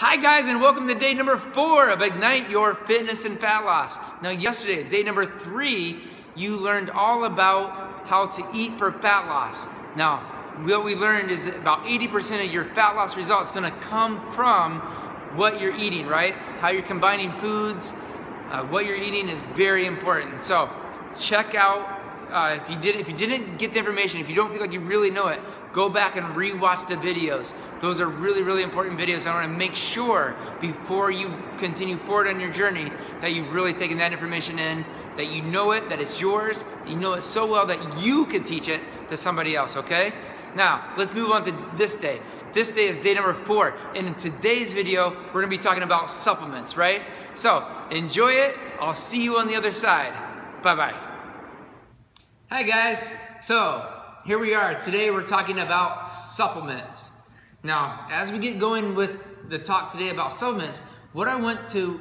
Hi guys, and welcome to day number 4 of Ignite Your Fitness and Fat Loss. Now yesterday, day number 3, you learned all about how to eat for fat loss. Now, what we learned is that about 80% of your fat loss results going to come from what you're eating, right? How you're combining foods, what you're eating is very important. So check out, if you didn't get the information, if you don't feel like you really know it, go back and re-watch the videos. Those are really, really important videos. I want to make sure before you continue forward on your journey that you've really taken that information in, that you know it, that it's yours, you know it so well that you can teach it to somebody else, okay? Now, let's move on to this day. This day is day number 4, and in today's video, we're gonna be talking about supplements, right? So, enjoy it. I'll see you on the other side. Bye-bye. Hi guys, so here we are. Today we're talking about supplements. Now, as we get going with the talk today about supplements, what I want to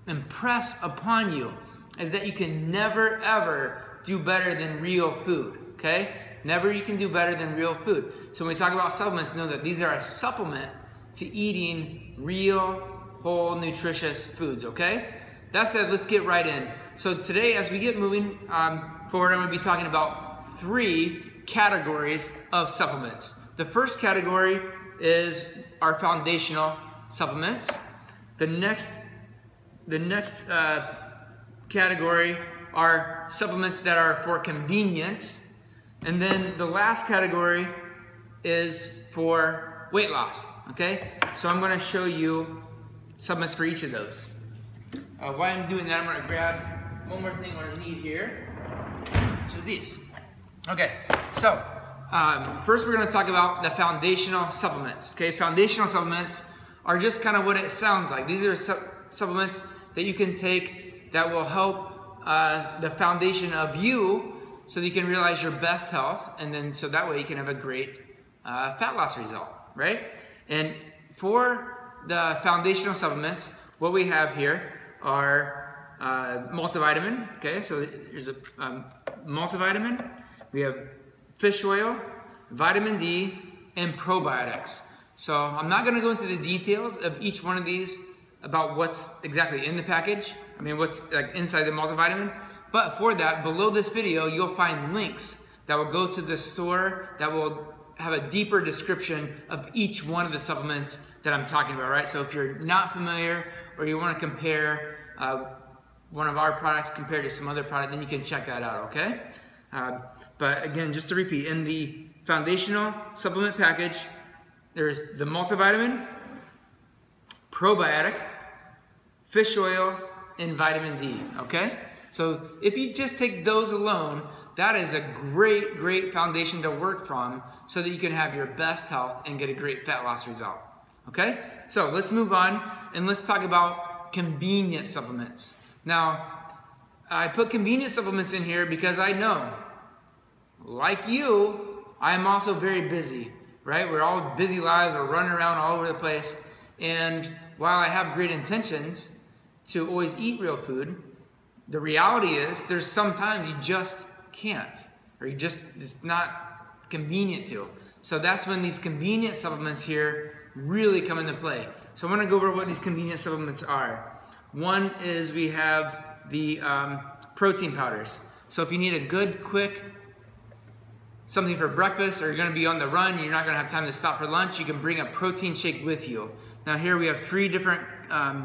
impress upon you is that you can never ever do better than real food, okay? Never you can do better than real food. So when we talk about supplements, know that these are a supplement to eating real, whole, nutritious foods, okay? That said, let's get right in. So today, as we get moving forward, I'm gonna be talking about 3 categories of supplements. The first category is our foundational supplements. The next category are supplements that are for convenience. And then the last category is for weight loss, okay? So I'm gonna show you supplements for each of those. While I'm doing that, I'm gonna grab one more thing I need here. So these. Okay, so first we're going to talk about the foundational supplements. Okay, foundational supplements are just kind of what it sounds like. These are supplements that you can take that will help the foundation of you so that you can realize your best health, and then so that way you can have a great fat loss result, right? And for the foundational supplements, what we have here are multivitamin. Okay, so here's a multivitamin. We have fish oil, vitamin D, and probiotics. So I'm not going to go into the details of each one of these about what's exactly in the package. I mean, what's like inside the multivitamin. But for that, below this video, you'll find links that will go to the store that will have a deeper description of each one of the supplements that I'm talking about, right? So if you're not familiar or you want to compare one of our products compared to some other product, then you can check that out, okay? But again, just to repeat, in the foundational supplement package, there's the multivitamin, probiotic, fish oil, and vitamin D, okay? So if you just take those alone, that is a great, great foundation to work from so that you can have your best health and get a great fat loss result, okay? So let's move on and let's talk about convenient supplements. Now, I put convenient supplements in here because I know, like you, I'm also very busy, right? We're all busy lives, we're running around all over the place. And while I have great intentions to always eat real food, the reality is there's sometimes you just can't, or it's not convenient to. So that's when these convenient supplements here really come into play. So I'm gonna go over what these convenient supplements are. One is we have the protein powders. So if you need a good, quick, something for breakfast, or you're gonna be on the run, you're not gonna have time to stop for lunch, you can bring a protein shake with you. Now here we have 3 different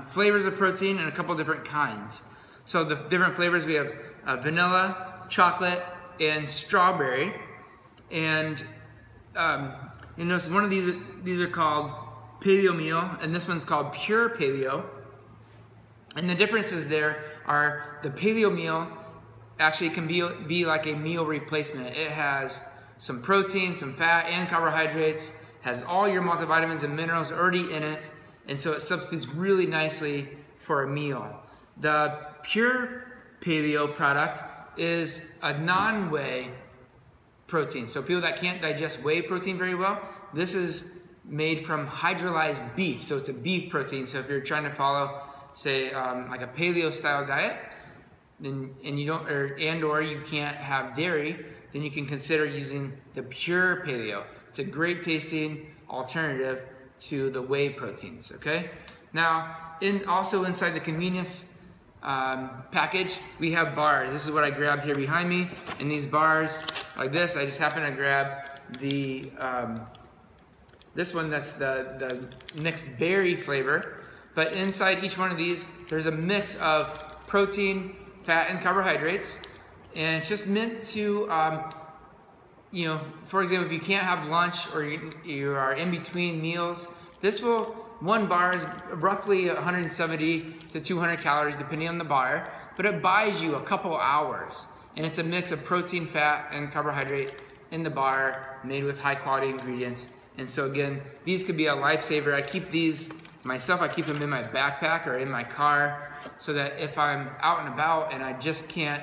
flavors of protein and a couple different kinds. So the different flavors, we have vanilla, chocolate, and strawberry. And you notice one of these are called Paleo Meal, and this one's called Pure Paleo. And the differences there are the Paleo Meal actually can be like a meal replacement. It has some protein, some fat, and carbohydrates, has all your multivitamins and minerals already in it, and so it substitutes really nicely for a meal. The Pure Paleo product is a non-whey protein. So people that can't digest whey protein very well, this is made from hydrolyzed beef. So it's a beef protein. So if you're trying to follow, say, like a paleo style diet, and you can't have dairy, then you can consider using the Pure Paleo. It's a great tasting alternative to the whey proteins, okay? Now, also inside the convenience package, we have bars. This is what I grabbed here behind me. And these bars, like this, I just happen to grab the, this one that's the mixed berry flavor. But inside each one of these, there's a mix of protein, fat, and carbohydrates. And it's just meant to, you know, for example, if you can't have lunch or you are in between meals, one bar is roughly 170 to 200 calories depending on the bar, but it buys you a couple hours. And it's a mix of protein, fat, and carbohydrate in the bar, made with high quality ingredients. And so again, these could be a lifesaver. I keep these myself, I keep them in my backpack or in my car so that if I'm out and about and I just can't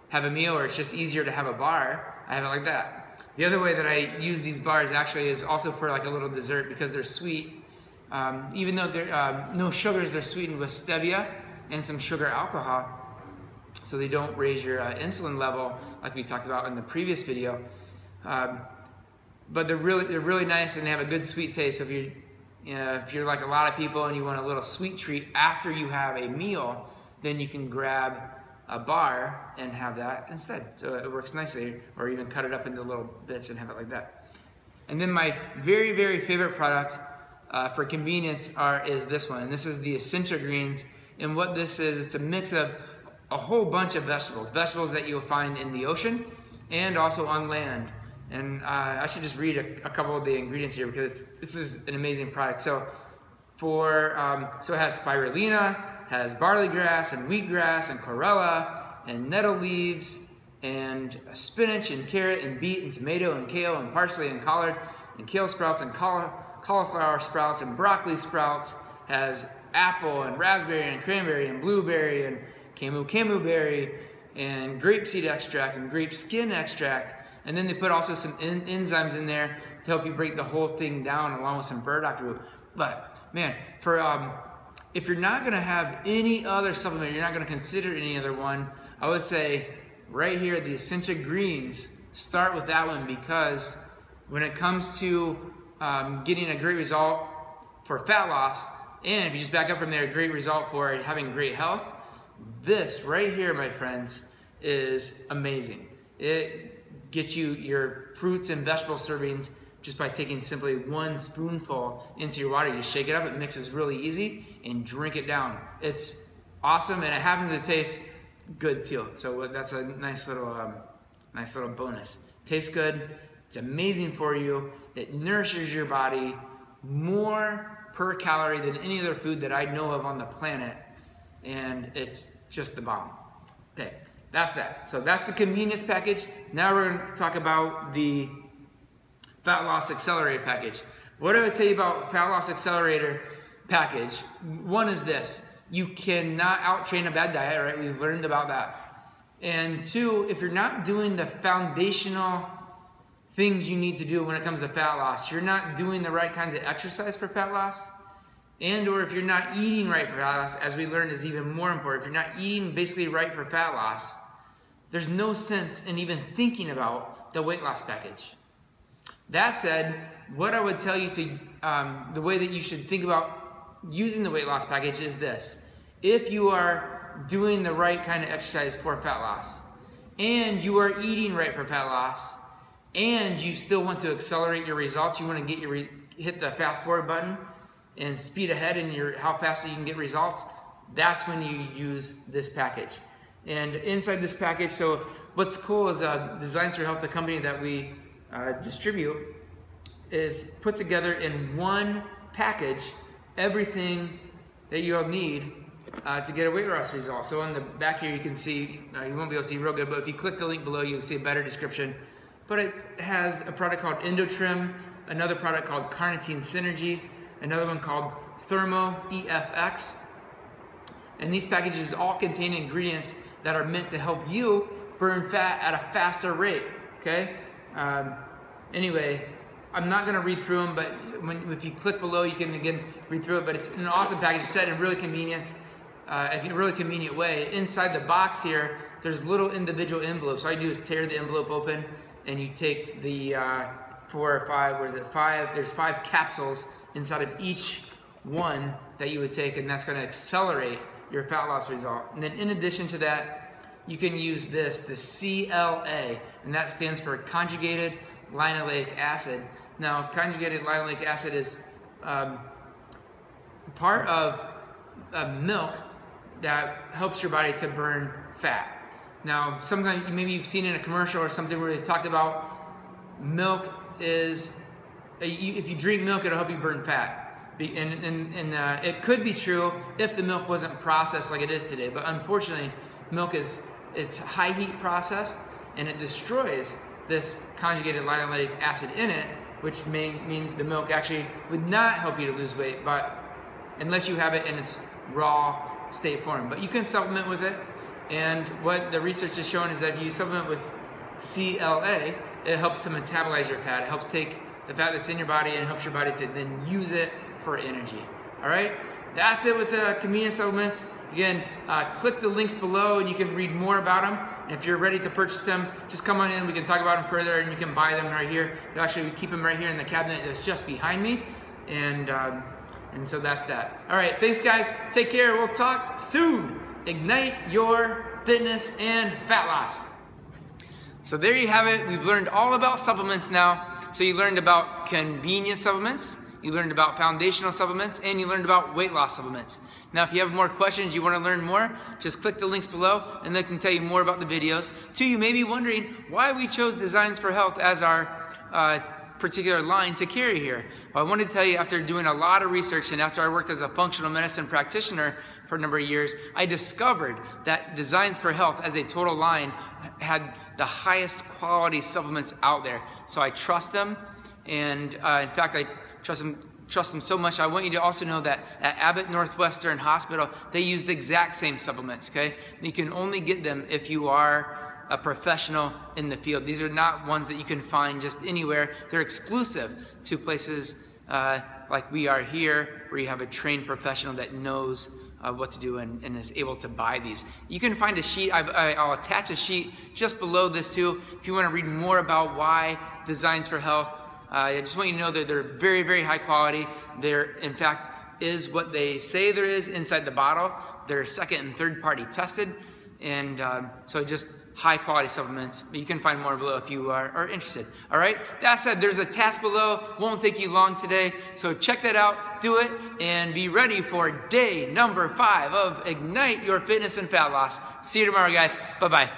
have a meal or it's just easier to have a bar, I have it like that. The other way that I use these bars actually is also for like a little dessert because they're sweet. Even though they're no sugars, they're sweetened with stevia and some sugar alcohol, so they don't raise your insulin level like we talked about in the previous video. But they're really nice and they have a good sweet taste. So if you're like a lot of people and you want a little sweet treat after you have a meal, then you can grab a bar and have that instead. So it works nicely, or even cut it up into little bits and have it like that. And then my very favorite product for convenience is this one, and this is the Essential Greens. And what this is, it's a mix of a whole bunch of vegetables that you'll find in the ocean and also on land. And I should just read a couple of the ingredients here because this is an amazing product. So so it has spirulina, has barley grass and wheatgrass and chlorella and nettle leaves and spinach and carrot and beet and tomato and kale and parsley and collard and kale sprouts and cauliflower sprouts and broccoli sprouts. Has apple and raspberry and cranberry and blueberry and camu berry and grapeseed extract and grape skin extract. And then they put also some enzymes in there to help you break the whole thing down along with some burdock root. But man, if you're not gonna have any other supplement, you're not gonna consider any other one, I would say right here, the Essential Greens, start with that one, because when it comes to getting a great result for fat loss, and if you just back up from there, a great result for having great health, this right here, my friends, is amazing. It gets you your fruits and vegetable servings just by taking simply one spoonful into your water. You shake it up, it mixes really easy, and drink it down. It's awesome, and it happens to taste good too. So that's a nice little bonus. Tastes good, it's amazing for you, it nourishes your body more per calorie than any other food that I know of on the planet, and it's just the bomb. Okay, that's that. So that's the convenience package. Now we're going to talk about the Fat Loss Accelerator package. What I would tell you about Fat Loss Accelerator package, one is this: you cannot out-train a bad diet, right? We've learned about that. And two, if you're not doing the foundational things you need to do when it comes to fat loss, you're not doing the right kinds of exercise for fat loss, and or if you're not eating right for fat loss, as we learned is even more important. If you're not eating basically right for fat loss, there's no sense in even thinking about the weight loss package. That said, what I would tell you to, the way that you should think about using the weight loss package is this: if you are doing the right kind of exercise for fat loss, and you are eating right for fat loss, and you still want to accelerate your results, you want to hit the fast forward button and speed ahead in how fast you can get results, that's when you use this package. And inside this package, so what's cool is Designs for Health, the company that we distribute, is put together in one package everything that you'll need to get a weight loss result. So on the back here you can see, you won't be able to see real good, but if you click the link below you'll see a better description. But it has a product called EndoTrim, another product called Carnitine Synergy, another one called Thermo EFX. And these packages all contain ingredients that are meant to help you burn fat at a faster rate, okay? Anyway, I'm not gonna read through them, but if you click below, you can again read through it, but it's an awesome package, set in really convenient way. Inside the box here, there's little individual envelopes. All you do is tear the envelope open, and you take the there's 5 capsules inside of each one that you would take, and that's going to accelerate your fat loss result. And then in addition to that, you can use this, the CLA, and that stands for conjugated linoleic acid. Now, conjugated linoleic acid is part of milk that helps your body to burn fat. Now, sometimes maybe you've seen in a commercial or something where they've talked about milk is, if you drink milk, it'll help you burn fat. And it could be true if the milk wasn't processed like it is today, but unfortunately, milk it's high heat processed, and it destroys this conjugated linoleic acid in it, which means the milk actually would not help you to lose weight, but unless you have it in its raw state form. But you can supplement with it, and what the research has shown is that if you supplement with CLA, it helps to metabolize your fat. It helps take the fat that's in your body and helps your body to then use it for energy. All right, that's it with the convenience supplements. Again, click the links below and you can read more about them. And if you're ready to purchase them, just come on in. We can talk about them further, and you can buy them right here. Actually, we keep them right here in the cabinet that's just behind me. And so that's that. All right, thanks guys. Take care. We'll talk soon. Ignite your fitness and fat loss. So there you have it. We've learned all about supplements now. So you learned about convenience supplements, you learned about foundational supplements, and you learned about weight loss supplements. Now, if you have more questions, you want to learn more, just click the links below and they can tell you more about the videos. Two, you may be wondering why we chose Designs for Health as our particular line to carry here. Well, I want to tell you, after doing a lot of research and after I worked as a functional medicine practitioner for a number of years, I discovered that Designs for Health as a total line had the highest quality supplements out there. So I trust them, and in fact, I trust them so much. I want you to also know that at Abbott Northwestern Hospital, they use the exact same supplements, okay? You can only get them if you are a professional in the field. These are not ones that you can find just anywhere. They're exclusive to places like we are here, where you have a trained professional that knows what to do and is able to buy these. You can find a sheet. I'll attach a sheet just below this too if you want to read more about why Designs for Health. I just want you to know that they're very, very high quality. There, in fact, is what they say there is inside the bottle. They're second and third party tested, and so just high quality supplements. You can find more below if you are interested. All right, that said, there's a task below. Won't take you long today, so check that out, do it, and be ready for day number 5 of Ignite Your Fitness and Fat Loss. See you tomorrow, guys. Bye-bye.